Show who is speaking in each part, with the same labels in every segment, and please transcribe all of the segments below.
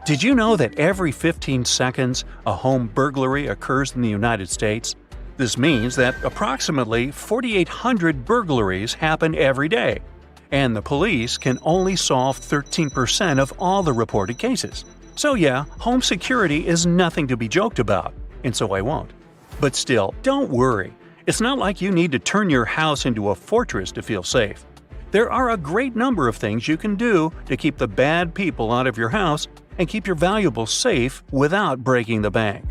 Speaker 1: Did you know that every 15 seconds a home burglary occurs in the United States? This means that approximately 4,800 burglaries happen every day, and the police can only solve 13% of all the reported cases. So yeah, home security is nothing to be joked about, and so I won't. But still, don't worry. It's not like you need to turn your house into a fortress to feel safe. There are a great number of things you can do to keep the bad people out of your house and keep your valuables safe without breaking the bank.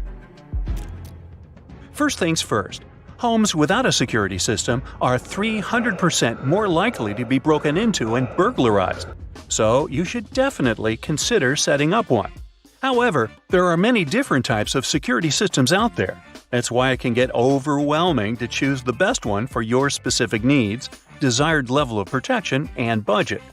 Speaker 1: First things first, homes without a security system are 300% more likely to be broken into and burglarized, so you should definitely consider setting up one. However, there are many different types of security systems out there. That's why it can get overwhelming to choose the best one for your specific needs, desired level of protection, and budget.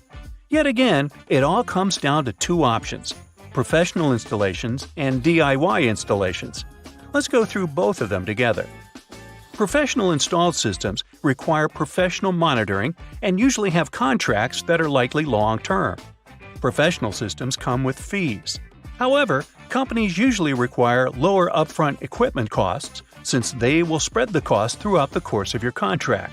Speaker 1: Yet again, it all comes down to two options: professional installations and DIY installations. Let's go through both of them together. Professional installed systems require professional monitoring and usually have contracts that are likely long-term. Professional systems come with fees. However, companies usually require lower upfront equipment costs since they will spread the cost throughout the course of your contract.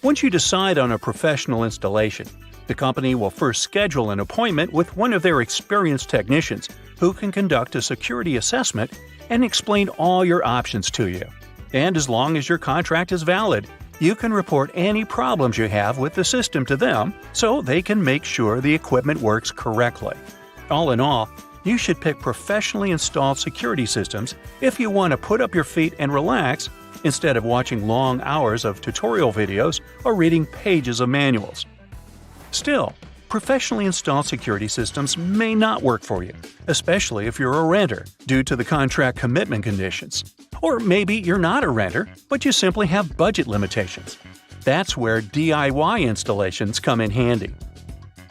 Speaker 1: Once you decide on a professional installation, the company will first schedule an appointment with one of their experienced technicians who can conduct a security assessment and explain all your options to you. And as long as your contract is valid, you can report any problems you have with the system to them so they can make sure the equipment works correctly. All in all, you should pick professionally installed security systems if you want to put up your feet and relax instead of watching long hours of tutorial videos or reading pages of manuals. Still, professionally installed security systems may not work for you, especially if you're a renter, due to the contract commitment conditions. Or maybe you're not a renter, but you simply have budget limitations. That's where DIY installations come in handy.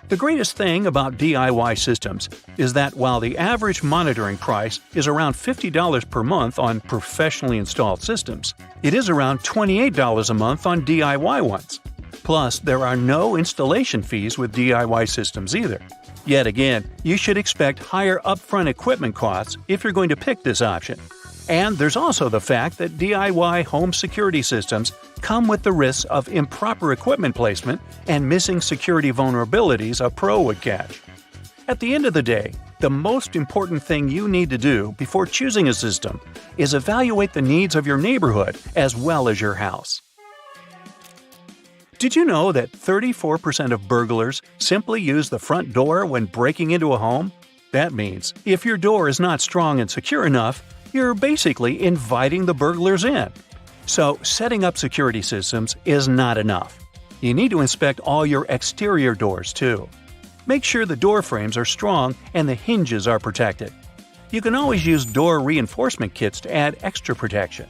Speaker 1: The greatest thing about DIY systems is that while the average monitoring price is around $50 per month on professionally installed systems, it is around $28 a month on DIY ones. Plus, there are no installation fees with DIY systems either. Yet again, you should expect higher upfront equipment costs if you're going to pick this option. And there's also the fact that DIY home security systems come with the risks of improper equipment placement and missing security vulnerabilities a pro would catch. At the end of the day, the most important thing you need to do before choosing a system is evaluate the needs of your neighborhood as well as your house. Did you know that 34% of burglars simply use the front door when breaking into a home? That means if your door is not strong and secure enough, you're basically inviting the burglars in. So, setting up security systems is not enough. You need to inspect all your exterior doors too. Make sure the door frames are strong and the hinges are protected. You can always use door reinforcement kits to add extra protection.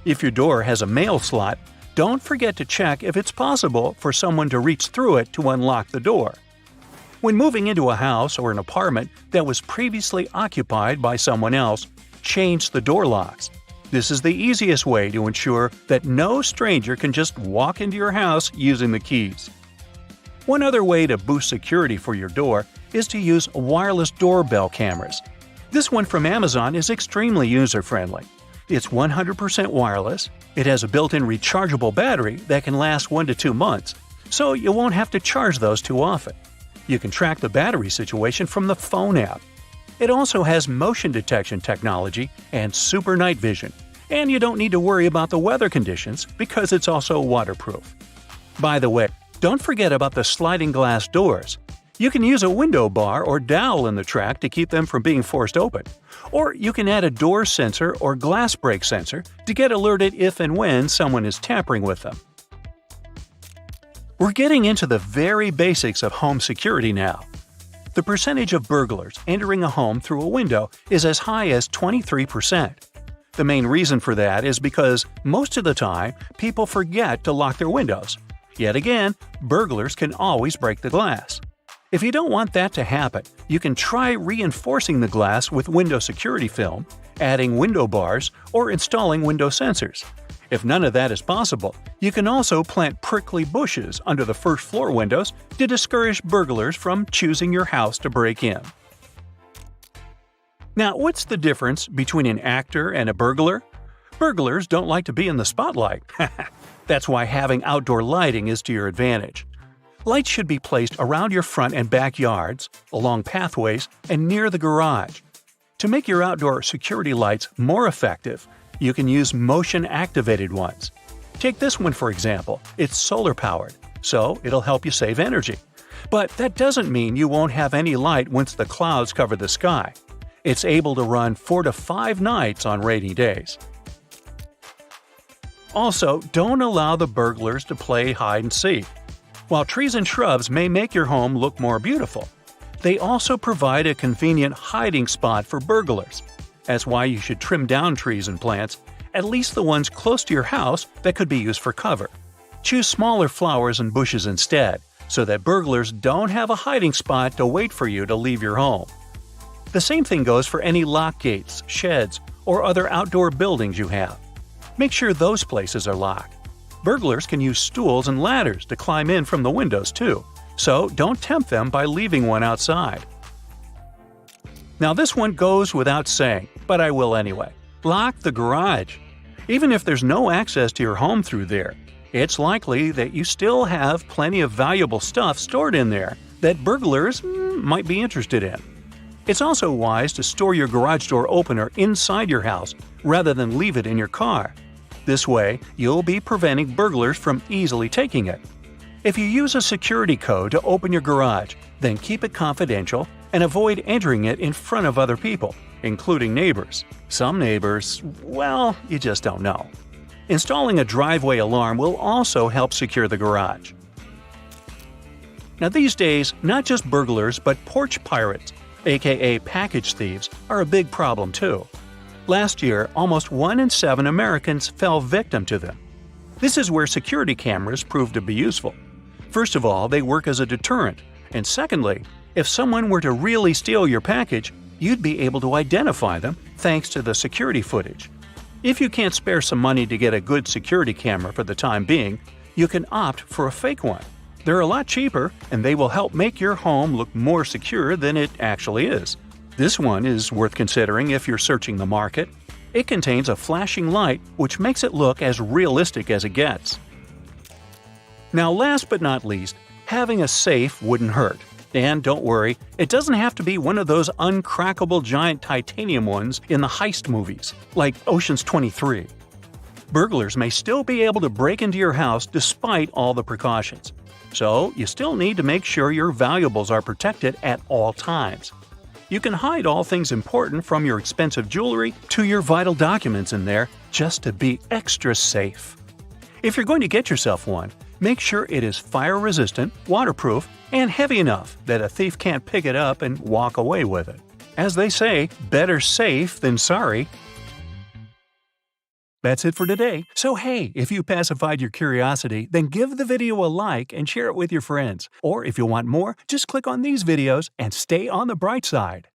Speaker 1: If your door has a mail slot, don't forget to check if it's possible for someone to reach through it to unlock the door. When moving into a house or an apartment that was previously occupied by someone else, change the door locks. This is the easiest way to ensure that no stranger can just walk into your house using the keys. One other way to boost security for your door is to use wireless doorbell cameras. This one from Amazon is extremely user-friendly. It's 100% wireless, it has a built-in rechargeable battery that can last 1 to 2 months, so you won't have to charge those too often. You can track the battery situation from the phone app. It also has motion detection technology and super night vision, and you don't need to worry about the weather conditions because it's also waterproof. By the way, don't forget about the sliding glass doors. You can use a window bar or dowel in the track to keep them from being forced open. Or you can add a door sensor or glass break sensor to get alerted if and when someone is tampering with them. We're getting into the very basics of home security now. The percentage of burglars entering a home through a window is as high as 23%. The main reason for that is because most of the time, people forget to lock their windows. Yet again, burglars can always break the glass. If you don't want that to happen, you can try reinforcing the glass with window security film, adding window bars, or installing window sensors. If none of that is possible, you can also plant prickly bushes under the first floor windows to discourage burglars from choosing your house to break in. Now, what's the difference between an actor and a burglar? Burglars don't like to be in the spotlight. That's why having outdoor lighting is to your advantage. Lights should be placed around your front and backyards, along pathways, and near the garage. To make your outdoor security lights more effective, you can use motion-activated ones. Take this one for example. It's solar-powered, so it'll help you save energy. But that doesn't mean you won't have any light once the clouds cover the sky. It's able to run 4 to 5 nights on rainy days. Also, don't allow the burglars to play hide-and-seek. While trees and shrubs may make your home look more beautiful, they also provide a convenient hiding spot for burglars. That's why you should trim down trees and plants, at least the ones close to your house that could be used for cover. Choose smaller flowers and bushes instead, so that burglars don't have a hiding spot to wait for you to leave your home. The same thing goes for any lock gates, sheds, or other outdoor buildings you have. Make sure those places are locked. Burglars can use stools and ladders to climb in from the windows too, so don't tempt them by leaving one outside. Now this one goes without saying, but I will anyway. Lock the garage. Even if there's no access to your home through there, it's likely that you still have plenty of valuable stuff stored in there that burglars might be interested in. It's also wise to store your garage door opener inside your house rather than leave it in your car. This way, you'll be preventing burglars from easily taking it. If you use a security code to open your garage, then keep it confidential and avoid entering it in front of other people, including neighbors. Some neighbors, well, you just don't know. Installing a driveway alarm will also help secure the garage. Now these days, not just burglars but porch pirates, aka package thieves, are a big problem too. Last year, almost 1 in 7 Americans fell victim to them. This is where security cameras prove to be useful. First of all, they work as a deterrent, and secondly, if someone were to really steal your package, you'd be able to identify them thanks to the security footage. If you can't spare some money to get a good security camera for the time being, you can opt for a fake one. They're a lot cheaper, and they will help make your home look more secure than it actually is. This one is worth considering if you're searching the market. It contains a flashing light which makes it look as realistic as it gets. Now last but not least, having a safe wouldn't hurt. And don't worry, it doesn't have to be one of those uncrackable giant titanium ones in the heist movies, like Ocean's 23. Burglars may still be able to break into your house despite all the precautions. So you still need to make sure your valuables are protected at all times. You can hide all things important from your expensive jewelry to your vital documents in there just to be extra safe. If you're going to get yourself one, make sure it is fire-resistant, waterproof, and heavy enough that a thief can't pick it up and walk away with it. As they say, better safe than sorry. That's it for today. So hey, if you pacified your curiosity, then give the video a like and share it with your friends. Or if you want more, just click on these videos and stay on the bright side.